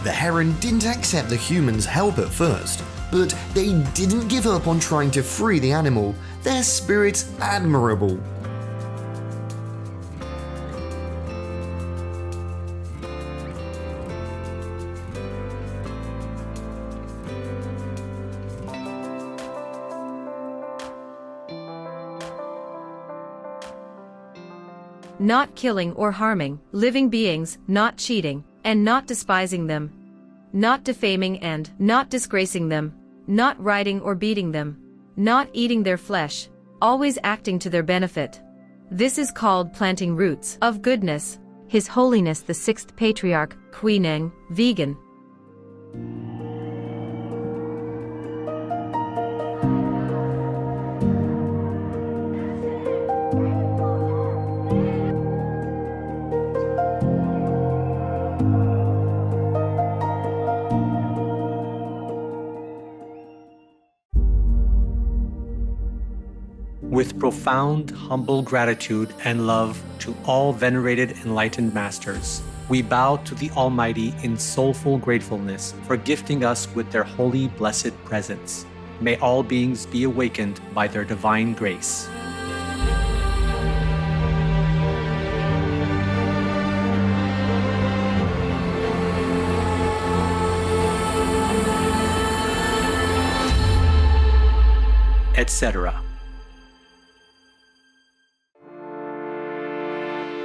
The heron didn't accept the humans' help at first, but they didn't give up on trying to free the animal. Their spirit's admirable. Not killing or harming living beings, not cheating, and not despising them. Not defaming and not disgracing them. Not riding or beating them. Not eating their flesh, always acting to their benefit. This is called planting roots of goodness. His Holiness the Sixth Patriarch, Queen, vegan. With profound, humble gratitude and love to all venerated enlightened masters, we bow to the Almighty in soulful gratefulness for gifting us with their holy, blessed presence. May all beings be awakened by their divine grace. Etc.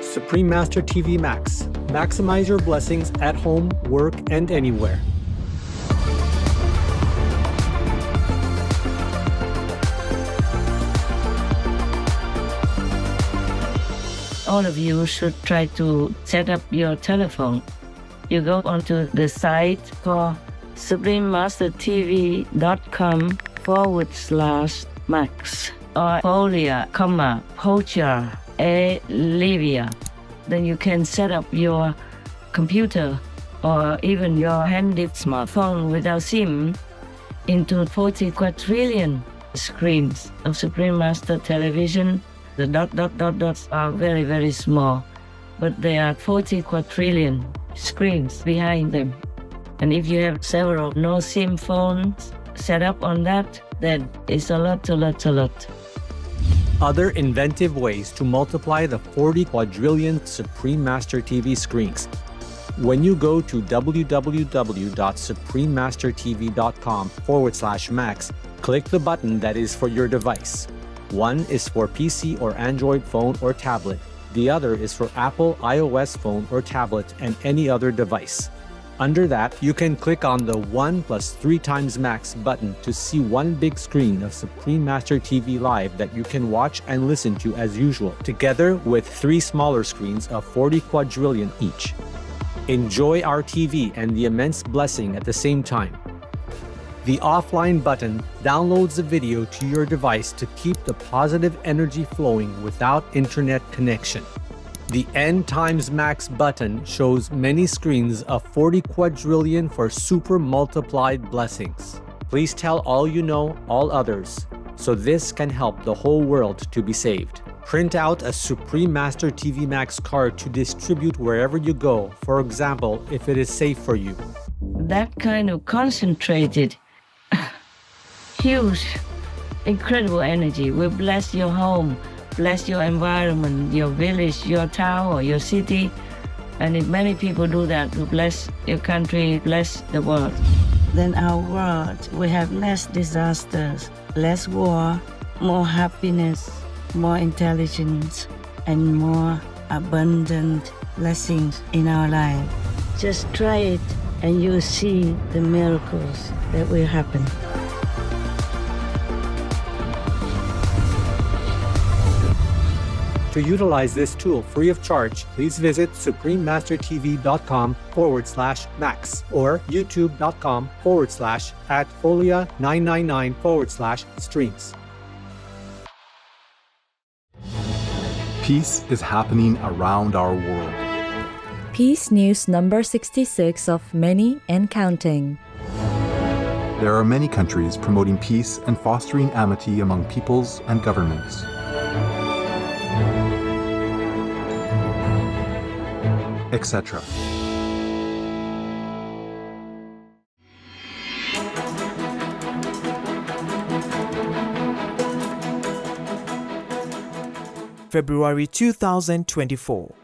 Supreme Master TV Max. Maximize your blessings at home, work, and anywhere. All of you should try to set up your telephone. You go onto the site for suprememastertv.com/max or folia, poacher, Livia. Then you can set up your computer or even your handy smartphone without SIM into 40 quadrillion screens of Supreme Master Television. The dots are very, very small, but there are 40 quadrillion screens behind them. And if you have several no SIM phones set up on that, then it's a lot. Other inventive ways to multiply the 40 quadrillion Supreme Master TV screens. When you go to www.suprememastertv.com/max, click the button that is for your device. One is for PC or Android phone or tablet. The other is for Apple iOS phone or tablet and any other device. Under that, you can click on the 1 + 3 times max button to see one big screen of Supreme Master TV Live that you can watch and listen to as usual, together with 3 smaller screens of 40 quadrillion each. Enjoy our TV and the immense blessing at the same time. The offline button downloads the video to your device to keep the positive energy flowing without internet connection. The N times max button shows many screens of 40 quadrillion for super multiplied blessings. Please tell all you know, all others, so this can help the whole world to be saved. Print out a Supreme Master TV Max card to distribute wherever you go, for example, if it is safe for you. That kind of concentrated, huge, incredible energy will bless your home, bless your environment, your village, your town, or your city. And if many people do that, to bless your country, bless the world. Then our world will have less disasters, less war, more happiness, more intelligence, and more abundant blessings in our life. Just try it and you'll see the miracles that will happen. To utilize this tool free of charge, please visit suprememastertv.com/max or youtube.com/@folia999/streams. Peace is happening around our world. Peace News number 66 of many and counting. There are many countries promoting peace and fostering amity among peoples and governments. Etc. February 2024.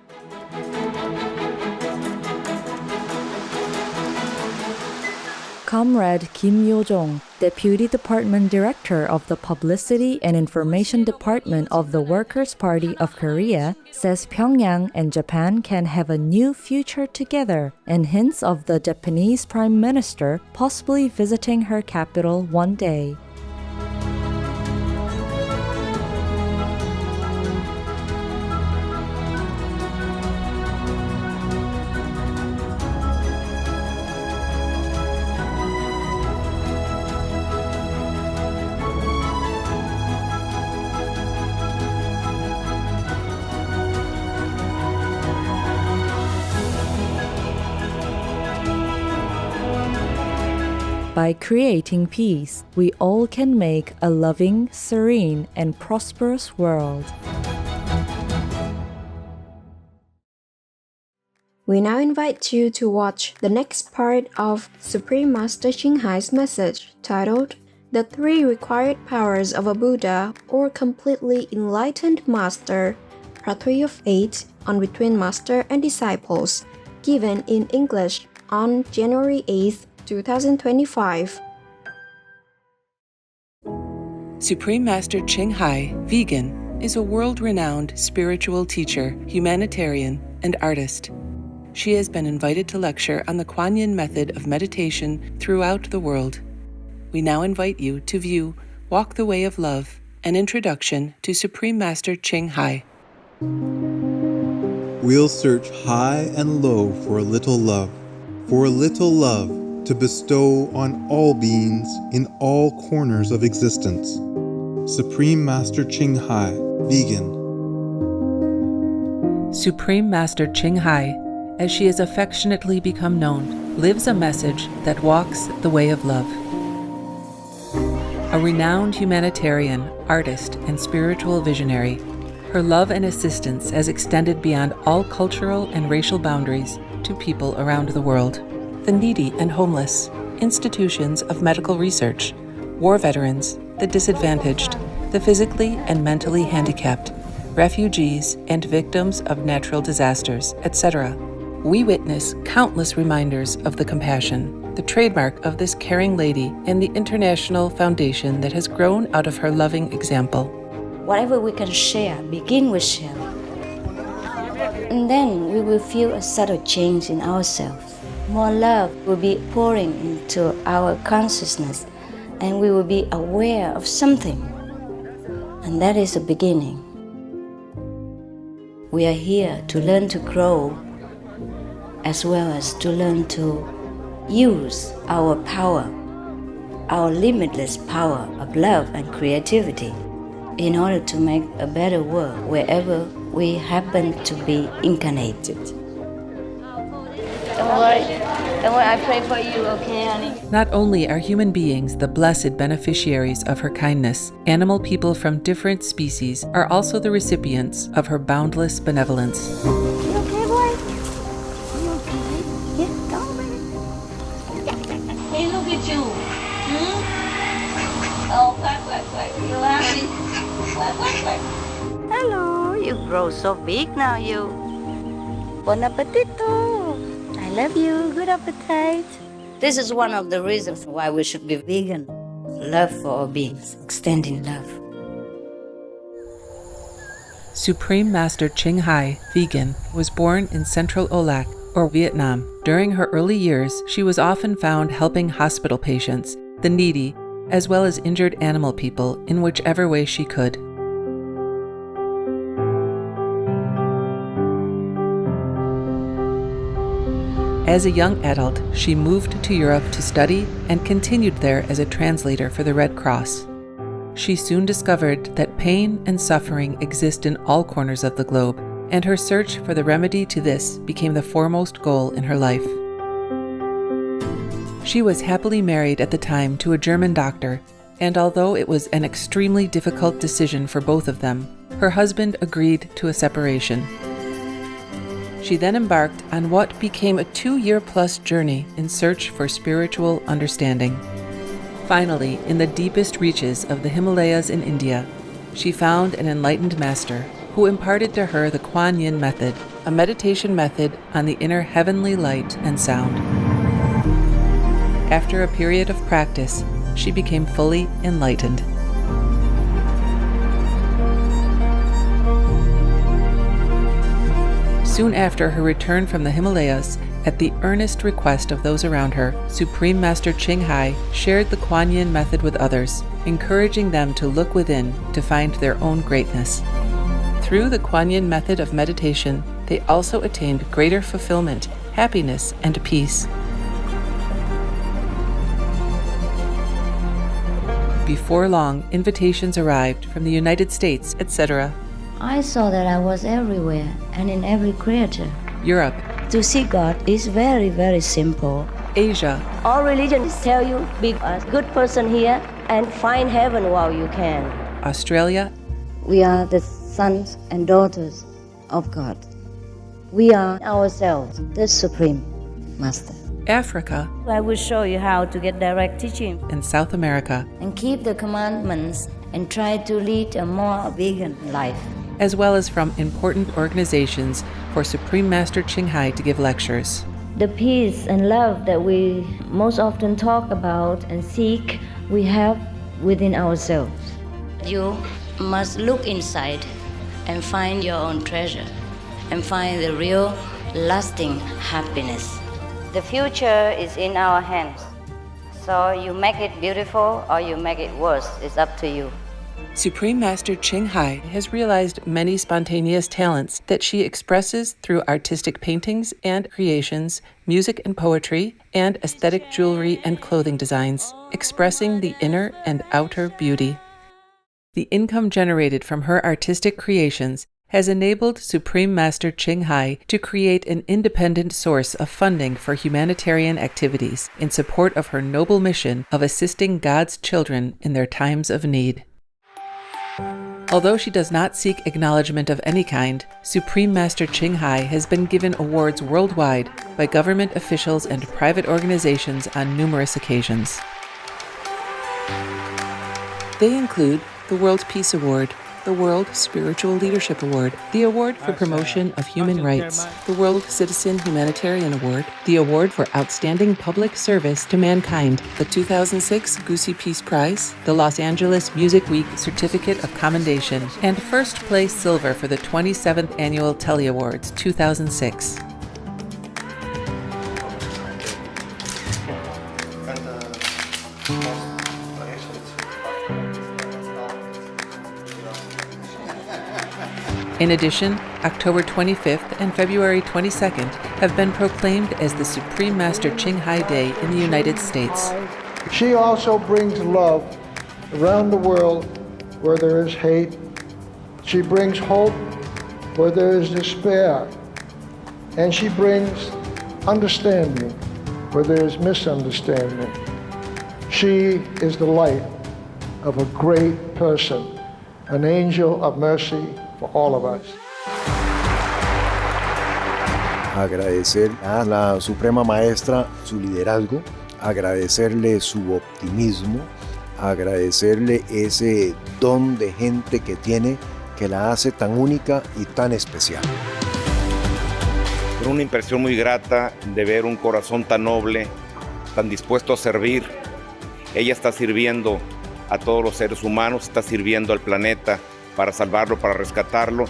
Comrade Kim Yo-jong, Deputy Department Director of the Publicity and Information Department of the Workers' Party of Korea, says Pyongyang and Japan can have a new future together, and hints of the Japanese Prime Minister possibly visiting her capital one day. By creating peace, we all can make a loving, serene, and prosperous world. We now invite you to watch the next part of Supreme Master Ching Hai's message titled The 3 Required Powers of a Buddha or Completely Enlightened Master, Part 3 of 8 on Between Master and Disciples, given in English on January 8th, 2025. Supreme Master Ching Hai, vegan, is a world-renowned spiritual teacher, humanitarian, and artist. She has been invited to lecture on the Kuan Yin method of meditation throughout the world. We now invite you to view Walk the Way of Love, an introduction to Supreme Master Ching Hai. We'll search high and low for a little love to bestow on all beings in all corners of existence. Supreme Master Ching Hai, vegan. Supreme Master Ching Hai, as she has affectionately become known, lives a message that walks the way of love. A renowned humanitarian, artist, and spiritual visionary, her love and assistance has extended beyond all cultural and racial boundaries to people around the world. The needy and homeless, institutions of medical research, war veterans, the disadvantaged, the physically and mentally handicapped, refugees and victims of natural disasters, etc. We witness countless reminders of the compassion, the trademark of this caring lady and the international foundation that has grown out of her loving example. Whatever we can share, begin with sharing. And then we will feel a subtle change in ourselves. More love will be pouring into our consciousness, and we will be aware of something. And that is the beginning. We are here to learn to grow, as well as to learn to use our power, our limitless power of love and creativity, in order to make a better world wherever we happen to be incarnated. Don't worry, I pray for you, okay, honey? Not only are human beings the blessed beneficiaries of her kindness, animal people from different species are also the recipients of her boundless benevolence. You okay, boy? You okay? Yeah, go on, baby. Hey, look at you. Oh, quack. You happy? Quack. Hello, you grow so big now, you. Bon appetito. I love you. Good appetite. This is one of the reasons why we should be vegan. Love for all beings, extending love. Supreme Master Ching Hai, vegan, was born in Central Olac, or Vietnam. During her early years, she was often found helping hospital patients, the needy, as well as injured animal people in whichever way she could. As a young adult, she moved to Europe to study and continued there as a translator for the Red Cross. She soon discovered that pain and suffering exist in all corners of the globe, and her search for the remedy to this became the foremost goal in her life. She was happily married at the time to a German doctor, and although it was an extremely difficult decision for both of them, her husband agreed to a separation. She then embarked on what became a 2-year-plus journey in search for spiritual understanding. Finally, in the deepest reaches of the Himalayas in India, she found an enlightened master who imparted to her the Kuan Yin method, a meditation method on the inner heavenly light and sound. After a period of practice, she became fully enlightened. Soon after her return from the Himalayas, at the earnest request of those around her, Supreme Master Ching Hai shared the Kuan Yin method with others, encouraging them to look within to find their own greatness. Through the Kuan Yin method of meditation, they also attained greater fulfillment, happiness, and peace. Before long, invitations arrived from the United States, etc., I saw that I was everywhere and in every creature. Europe, To see God is very, very simple. Asia, All religions tell you be a good person here and find heaven while you can. Australia, We are the sons and daughters of God. We are ourselves, the Supreme Master. Africa, I will show you how to get direct teaching and South America, and keep the commandments and try to lead a more vegan life. as well as from important organizations for Supreme Master Ching Hai to give lectures. The peace and love that we most often talk about and seek, we have within ourselves. You must look inside and find your own treasure and find the real lasting happiness. The future is in our hands. So you make it beautiful or you make it worse. It's up to you. Supreme Master Ching Hai has realized many spontaneous talents that she expresses through artistic paintings and creations, music and poetry, and aesthetic jewelry and clothing designs, expressing the inner and outer beauty. The income generated from her artistic creations has enabled Supreme Master Ching Hai to create an independent source of funding for humanitarian activities in support of her noble mission of assisting God's children in their times of need. Although she does not seek acknowledgement of any kind, Supreme Master Ching Hai has been given awards worldwide by government officials and private organizations on numerous occasions. They include the World Peace Award, the World Spiritual Leadership Award, the Award for Promotion of Human Rights, the World Citizen Humanitarian Award, the Award for Outstanding Public Service to Mankind, the 2006 Goosey Peace Prize, the Los Angeles Music Week Certificate of Commendation, and first place silver for the 27th Annual Telly Awards 2006. In addition, October 25th and February 22nd have been proclaimed as the Supreme Master Ching Hai Day in the United States. She also brings love around the world where there is hate. She brings hope where there is despair. And she brings understanding where there is misunderstanding. She is the light of a great person, an angel of mercy for all of us. Agradecer a la Suprema Maestra su liderazgo, agradecerle su optimismo, agradecerle ese don de gente que tiene que la hace tan única y tan especial. Una impresión muy grata de ver un corazón tan noble, tan dispuesto a servir. Ella está sirviendo a todos los seres humanos, está sirviendo al planeta para salvarlo, para rescatarlo.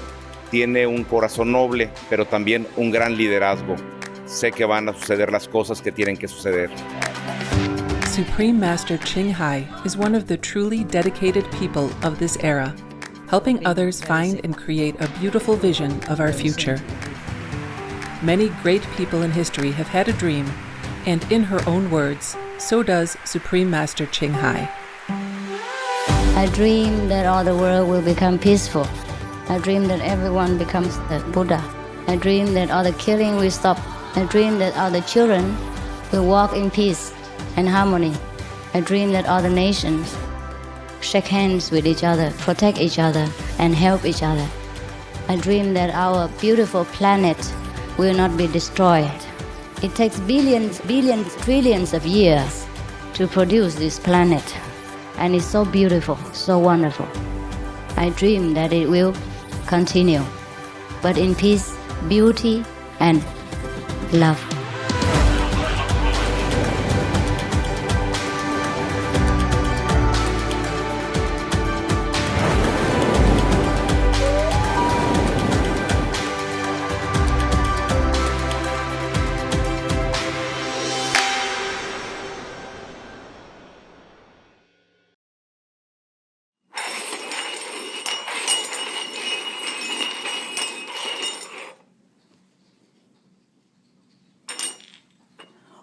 Tiene un corazón noble, pero también un gran liderazgo. Sé que van a suceder las cosas que tienen que suceder. Supreme Master Ching Hai is one of the truly dedicated people of this era, helping others find and create a beautiful vision of our future. Many great people in history have had a dream, and in her own words, so does Supreme Master Ching Hai. I dream that all the world will become peaceful. I dream that everyone becomes the Buddha. I dream that all the killing will stop. I dream that all the children will walk in peace and harmony. I dream that all the nations shake hands with each other, protect each other, and help each other. I dream that our beautiful planet will not be destroyed. It takes billions, trillions of years to produce this planet. And it's so beautiful, so wonderful. I dream that it will continue, but in peace, beauty, and love.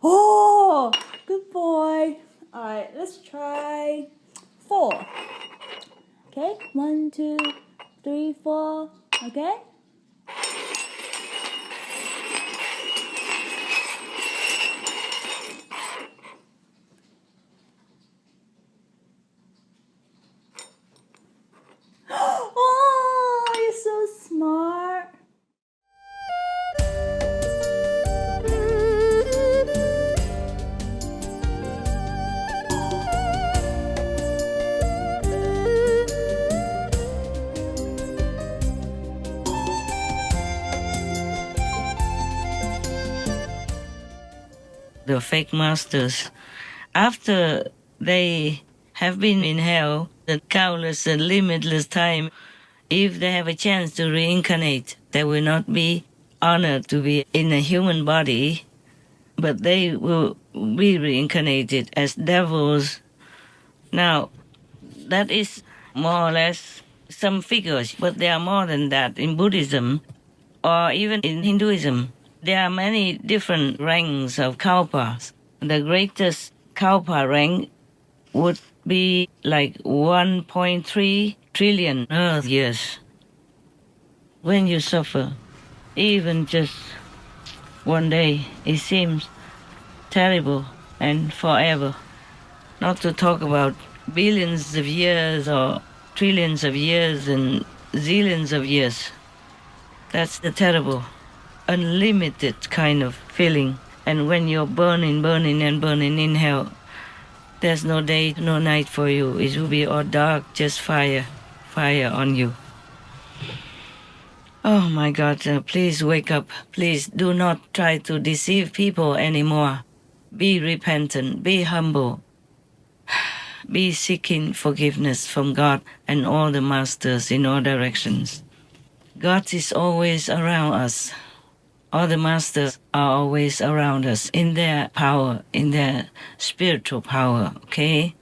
Oh, good boy. All right, let's try 4. Okay, 1, 2, 3, 4. Okay. Oh, you're so smart. The fake masters, after they have been in hell the countless and limitless time, if they have a chance to reincarnate, they will not be honored to be in a human body, but they will be reincarnated as devils. Now, that is more or less some figures, but there are more than that in Buddhism or even in Hinduism. There are many different ranks of kalpas. The greatest kalpa rank would be like 1.3 trillion Earth years. When you suffer, even just one day, it seems terrible and forever. Not to talk about billions of years or trillions of years and zillions of years. That's the terrible, unlimited kind of feeling. And when you're burning in hell, there's no day, no night for you. It will be all dark, just fire on you. Oh my God, please wake up. Please do not try to deceive people anymore. Be repentant, be humble. Be seeking forgiveness from God and all the masters in all directions. God is always around us. All the masters are always around us in their power, in their spiritual power, okay?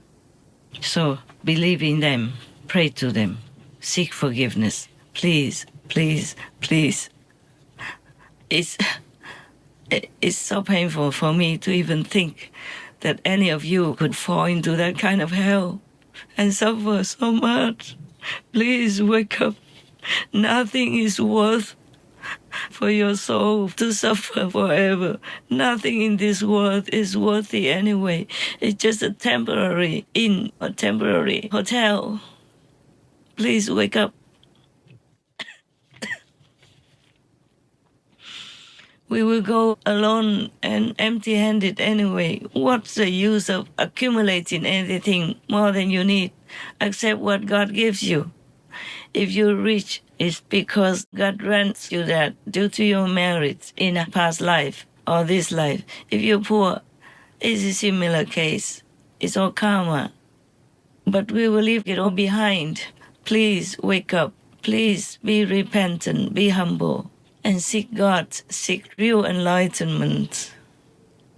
So believe in them, pray to them, seek forgiveness. Please, please, please. It's so painful for me to even think that any of you could fall into that kind of hell and suffer so much. Please wake up. Nothing is worth for your soul to suffer forever. Nothing in this world is worthy anyway. It's just a temporary inn, a temporary hotel. Please wake up. We will go alone and empty-handed anyway. What's the use of accumulating anything more than you need? Accept what God gives you. If you're rich, it's because God grants you that due to your merits in a past life or this life. If you're poor, it's a similar case. It's all karma. But we will leave it all behind. Please wake up. Please be repentant, be humble, and seek God, seek real enlightenment.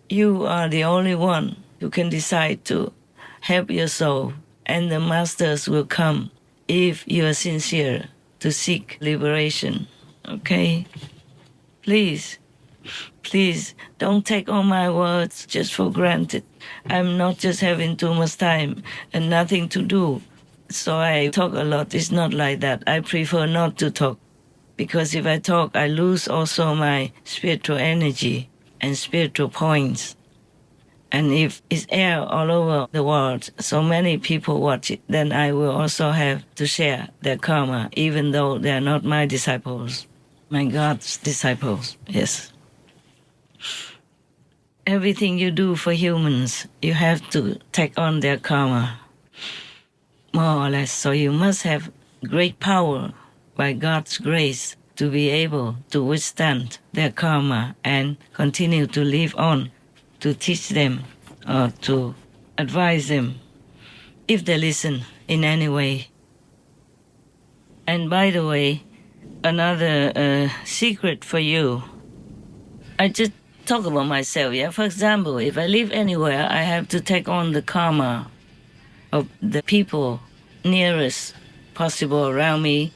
You are the only one who can decide to help your soul, and the masters will come if you are sincere to seek liberation. Okay? Please, please don't take all my words just for granted. I'm not just having too much time and nothing to do, so I talk a lot. It's not like that. I prefer not to talk, because if I talk, I lose also my spiritual energy and spiritual points. And if it's aired all over the world, so many people watch it, then I will also have to share their karma, even though they are not my disciples, my God's disciples, yes. Everything you do for humans, you have to take on their karma, more or less. So you must have great power by God's grace, to be able to withstand their karma and continue to live on, to teach them or to advise them, if they listen in any way. And by the way, another secret for you, I just talk about myself, yeah? For example, if I live anywhere, I have to take on the karma of the people nearest possible around me,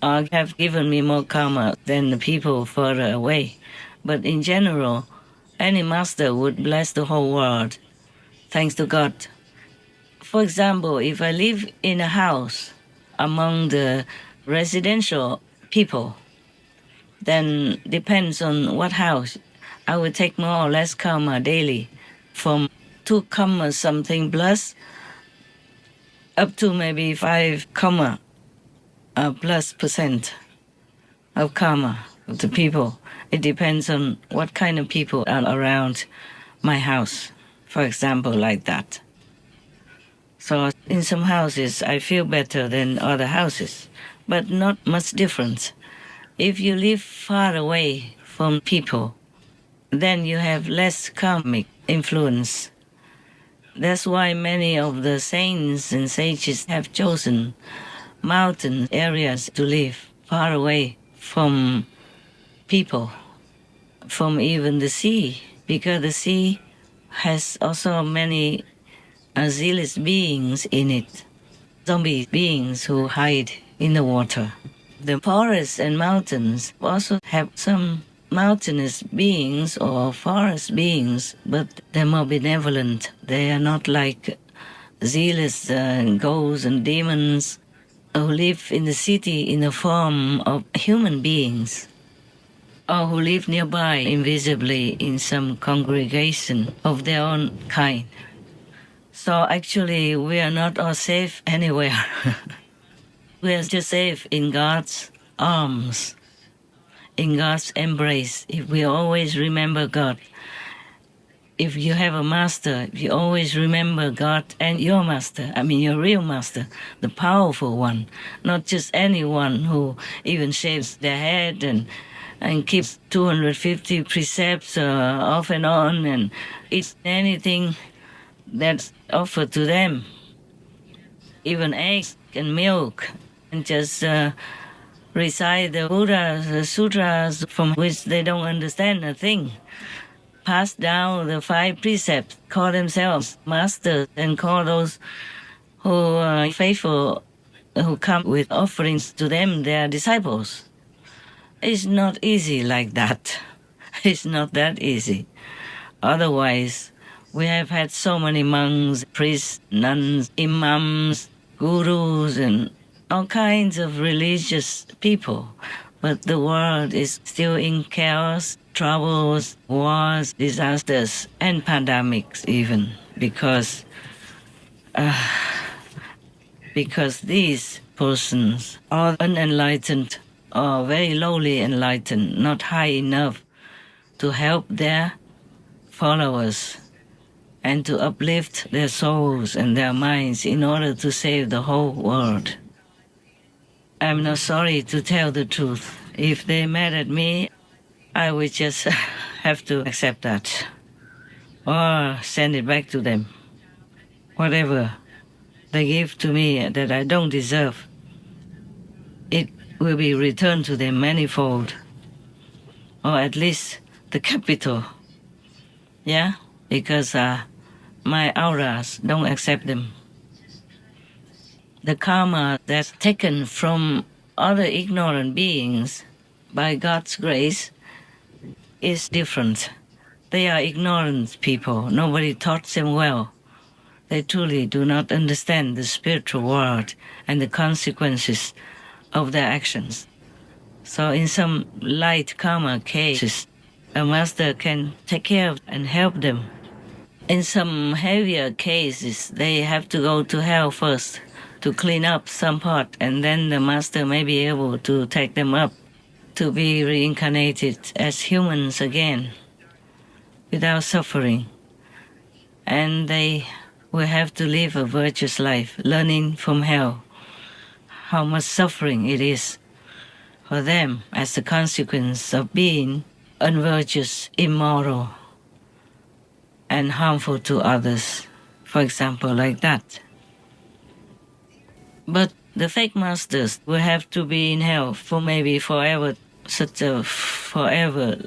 have given me more karma than the people further away. But in general, any master would bless the whole world, thanks to God. For example, if I live in a house among the residential people, then depends on what house, I will take more or less karma daily, from 2 comma something plus up to maybe 5 comma plus percent of karma of the people. It depends on what kind of people are around my house, for example, like that. So in some houses, I feel better than other houses, but not much difference. If you live far away from people, then you have less karmic influence. That's why many of the saints and sages have chosen mountain areas to live, far away from people, from even the sea, because the sea has also many zealous beings in it, zombie beings who hide in the water. The forests and mountains also have some mountainous beings or forest beings, but they're more benevolent. They are not like zealous ghosts and demons who live in the city in the form of human beings, or who live nearby invisibly in some congregation of their own kind. So actually, we are not all safe anywhere. We are just safe in God's arms, in God's embrace, if we always remember God. If you have a master, if you always remember God and your master, I mean your real master, the powerful one, not just anyone who even shaves their head and keeps 250 precepts off and on and eats anything that's offered to them, even eggs and milk, and just recite the Buddha's sutras from which they don't understand a thing. Pass down the 5 precepts, call themselves masters, and call those who are faithful, who come with offerings to them, their disciples. It's not easy like that. It's not that easy. Otherwise, we have had so many monks, priests, nuns, imams, gurus, and all kinds of religious people. But the world is still in chaos, troubles, wars, disasters, and pandemics even, because these persons are unenlightened or very lowly enlightened, not high enough to help their followers and to uplift their souls and their minds in order to save the whole world. I'm not sorry to tell the truth. If they mad at me, I would just have to accept that or send it back to them. Whatever they give to me that I don't deserve, it will be returned to them manifold, or at least the capital. Yeah, because my auras don't accept them. The karma that's taken from other ignorant beings by God's grace is different. They are ignorant people. Nobody taught them well. They truly do not understand the spiritual world and the consequences of their actions. So in some light karma cases, a master can take care of and help them. In some heavier cases, they have to go to hell first to clean up some part, and then the master may be able to take them up to be reincarnated as humans again without suffering. And they will have to live a virtuous life, learning from hell how much suffering it is for them as a consequence of being unvirtuous, immoral, and harmful to others, for example, like that. But the fake masters will have to be in hell for maybe forever, such a forever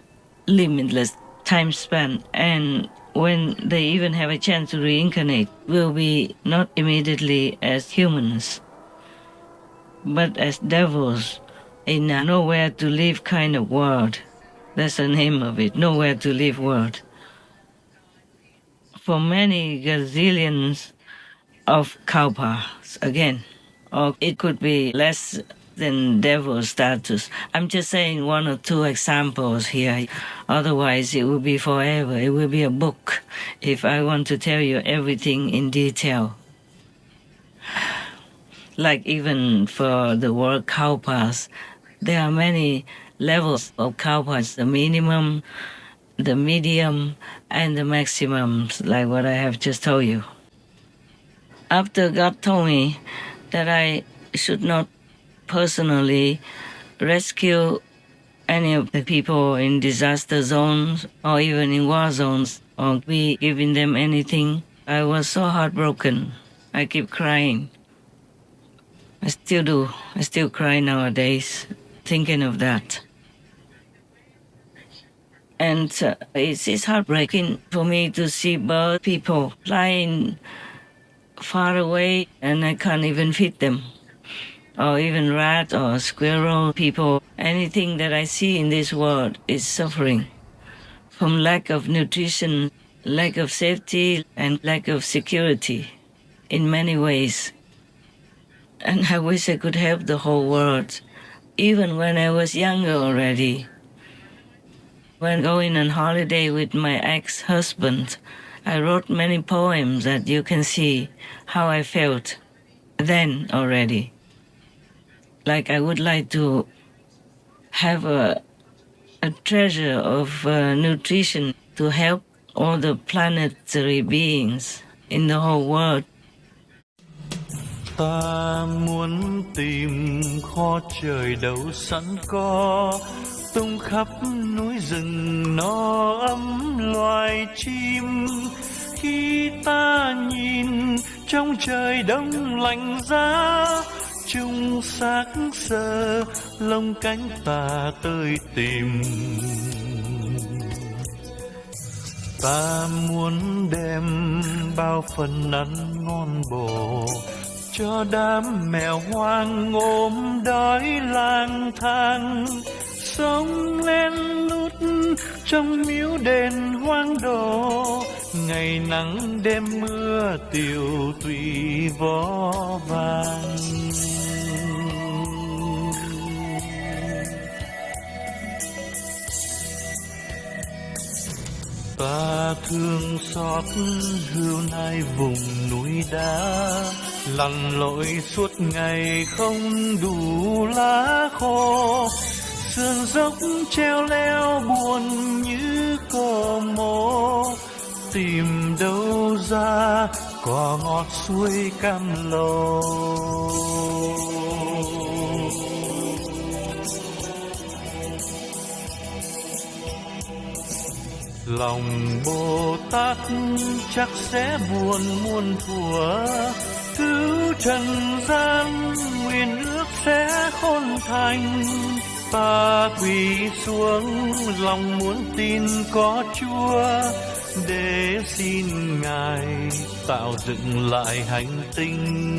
limitless time span, and when they even have a chance to reincarnate, will be not immediately as humans, but as devils in a nowhere to live kind of world. That's the name of it, nowhere to live world. For many gazillions of kalpas again, or it could be less than devil status. I'm just saying one or two examples here. Otherwise, it will be forever. It will be a book if I want to tell you everything in detail. Like even for the word kalpas, there are many levels of kalpas, the minimum, the medium, and the maximums, like what I have just told you. After God told me that I should not personally rescue any of the people in disaster zones or even in war zones or be giving them anything, I was so heartbroken. I keep crying. I still do. I still cry nowadays thinking of that. And it's heartbreaking for me to see bird people flying far away and I can't even feed them. Or even rat or squirrel people. Anything that I see in this world is suffering from lack of nutrition, lack of safety, and lack of security in many ways. And I wish I could help the whole world, even when I was younger already. When going on holiday with my ex-husband, I wrote many poems that you can see how I felt then already. Like I would like to have a treasure of nutrition to help all the planetary beings in the whole world. Ta muốn tìm kho trời đâu sẵn có, tung khắp núi rừng nó ấm loài chim. Khi ta nhìn trong trời đông lạnh giá, chung xác sơ lông cánh ta tơi tìm. Ta muốn đem bao phần ăn ngon bổ cho đám mèo hoang ôm đói lang thang, sống len lút trong miếu đền hoang đổ, ngày nắng đêm mưa tiều tụy vó vàng. Ta thương xót hươu nai vùng núi đá, lặn lội suốt ngày không đủ lá khô, sườn dốc treo leo buồn như cò mổ, tìm đâu ra cỏ ngọt suối cam lồ. Lòng Bồ Tát chắc sẽ buồn muôn thuở, cứu trần gian nguyện ước sẽ khôn thành. Ta quỳ xuống lòng muốn tin có Chúa, để xin Ngài tạo dựng lại hành tinh.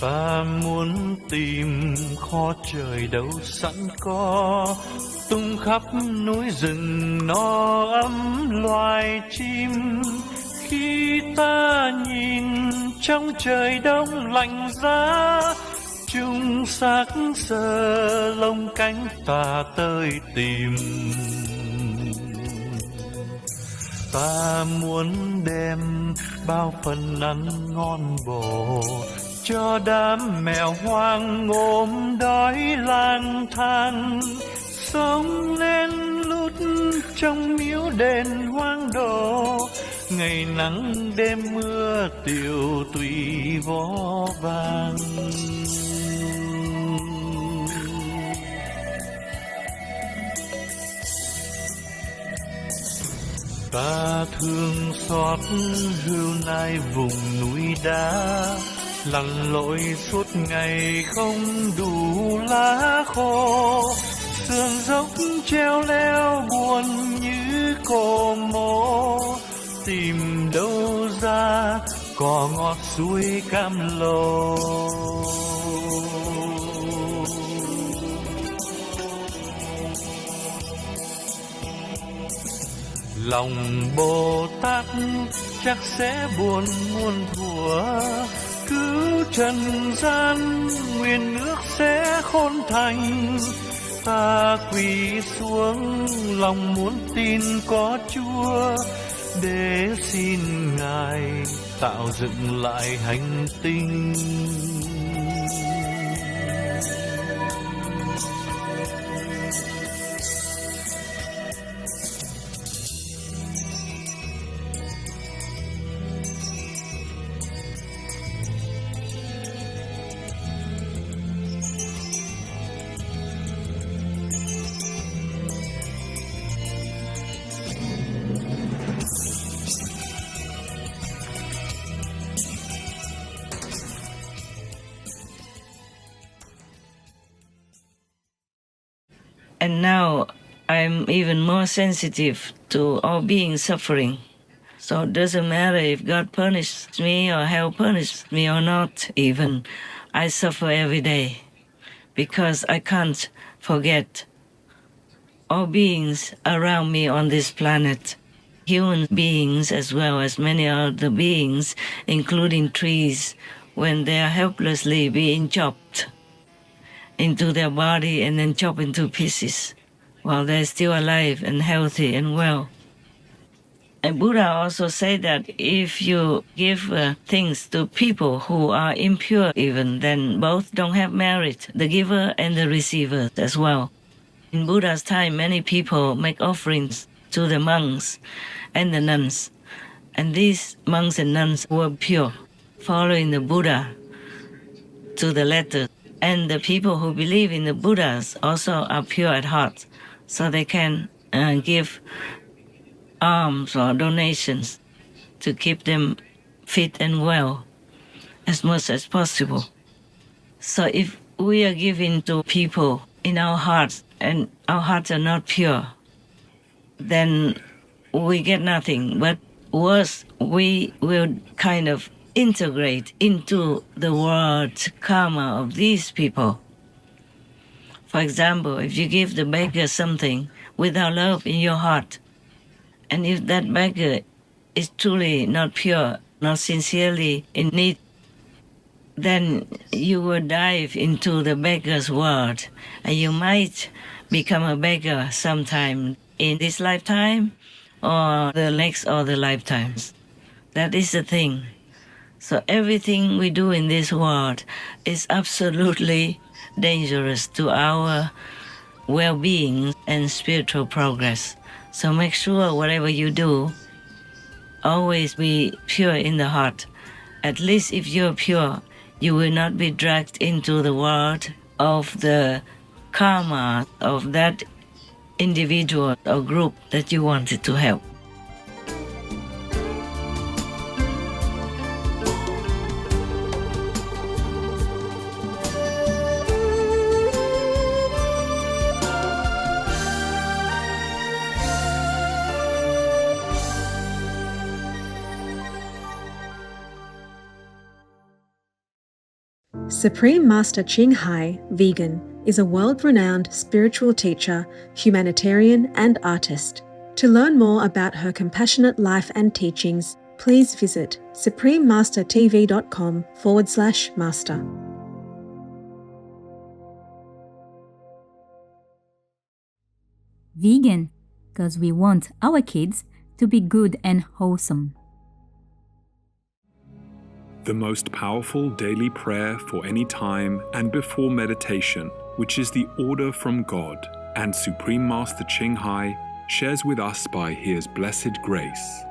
ta muốn tìm kho trời đâu sẵn có, tung khắp núi rừng no ấm loài chim. Khi ta nhìn trong trời đông lạnh giá, chung xác sờ lông cánh ta tới tìm. Ta muốn đem bao phần ăn ngon bổ cho đám mèo hoang ốm đói lang thang, sống lên lút trong miếu đền hoang đổ, ngày nắng đêm mưa tiều tùy vó vàng. Ta thương xót hưu nai vùng núi đá, lặn lội suốt ngày không đủ lá khô, sườn dốc treo leo buồn như cô mộ, tìm đâu ra cỏ ngọt suối cam lồ. Lòng Bồ Tát chắc sẽ buồn muôn thuở, cứu trần gian nguyên nước sẽ khôn thành. Ta quỳ xuống lòng muốn tin có Chúa, để xin Ngài tạo dựng lại hành tinh. And now I'm even more sensitive to all beings suffering. So it doesn't matter if God punishes me or hell punishes me or not even. I suffer every day because I can't forget all beings around me on this planet. Human beings as well as many other beings, including trees, when they are helplessly being chopped into their body and then chopped into pieces while they're still alive and healthy and well. And Buddha also said that if you give things to people who are impure even, then both don't have merit, the giver and the receiver as well. In Buddha's time, many people make offerings to the monks and the nuns. And these monks and nuns were pure, following the Buddha to the letter. And the people who believe in the Buddhas also are pure at heart, so they can give alms or donations to keep them fit and well as much as possible. So if we are giving to people in our hearts and our hearts are not pure, then we get nothing. But worse, we will kind of integrate into the world karma of these people. For example, if you give the beggar something without love in your heart, and if that beggar is truly not pure, not sincerely in need, then you will dive into the beggar's world, and you might become a beggar sometime in this lifetime or the next or the lifetimes. That is the thing. So everything we do in this world is absolutely dangerous to our well-being and spiritual progress. So make sure whatever you do, always be pure in the heart. At least if you're pure, you will not be dragged into the world of the karma of that individual or group that you wanted to help. Supreme Master Ching Hai, vegan, is a world-renowned spiritual teacher, humanitarian, and artist. To learn more about her compassionate life and teachings, please visit suprememastertv.com/master. Vegan, because we want our kids to be good and wholesome. The most powerful daily prayer for any time and before meditation, which is the order from God, and Supreme Master Ching Hai shares with us by His blessed grace.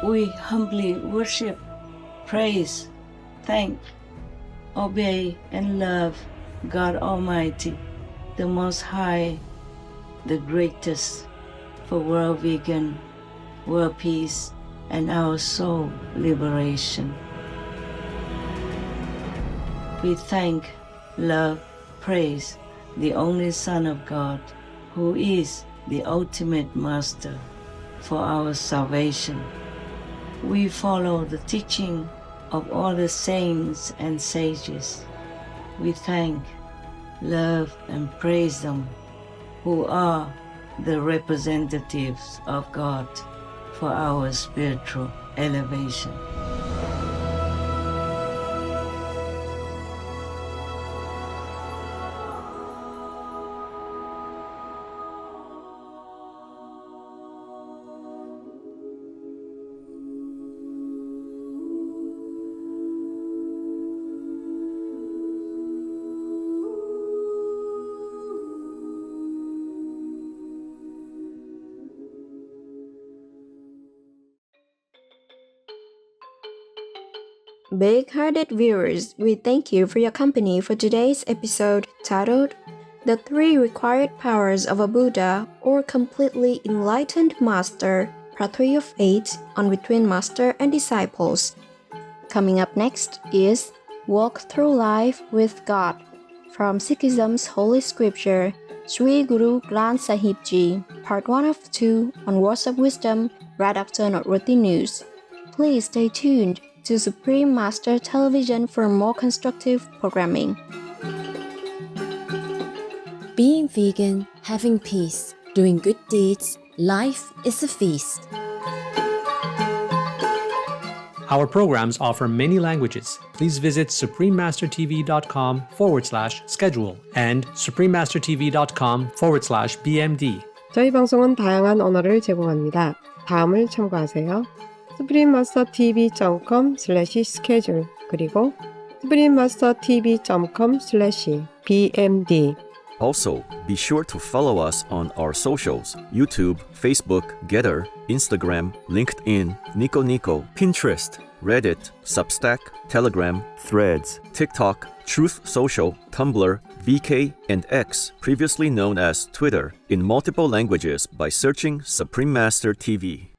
We humbly worship, praise, thank, obey, and love God Almighty, the Most High, the greatest, for world vegan, world peace, and our soul liberation. We thank, love, praise the only Son of God, who is the ultimate Master for our salvation. We follow the teaching of all the saints and sages. We thank, love, and praise them, who are the representatives of God for our spiritual elevation. Big-hearted viewers, we thank you for your company for today's episode titled The 3 Required Powers of a Buddha or Completely Enlightened Master, Part 3 of 8 on Between Master and Disciples. Coming up next is Walk Through Life with God from Sikhism's Holy Scripture, Sri Guru Granth Sahib Ji, Part 1 of 2 on Words of Wisdom right after Noteworthy News. Please stay tuned to Supreme Master Television for more constructive programming. Being vegan, having peace, doing good deeds, life is a feast. Our programs offer many languages. Please visit suprememastertv.com/schedule and suprememastertv.com/BMD. 저희 방송은 다양한 언어를 제공합니다. 다음을 참고하세요. suprememastertv.com/schedule 그리고 suprememastertv.com/BMD. Also, be sure to follow us on our socials: YouTube, Facebook, Getter, Instagram, LinkedIn, Nico Nico, Pinterest, Reddit, Substack, Telegram, Threads, TikTok, Truth Social, Tumblr, VK, and X, previously known as Twitter, in multiple languages by searching Supreme Master TV.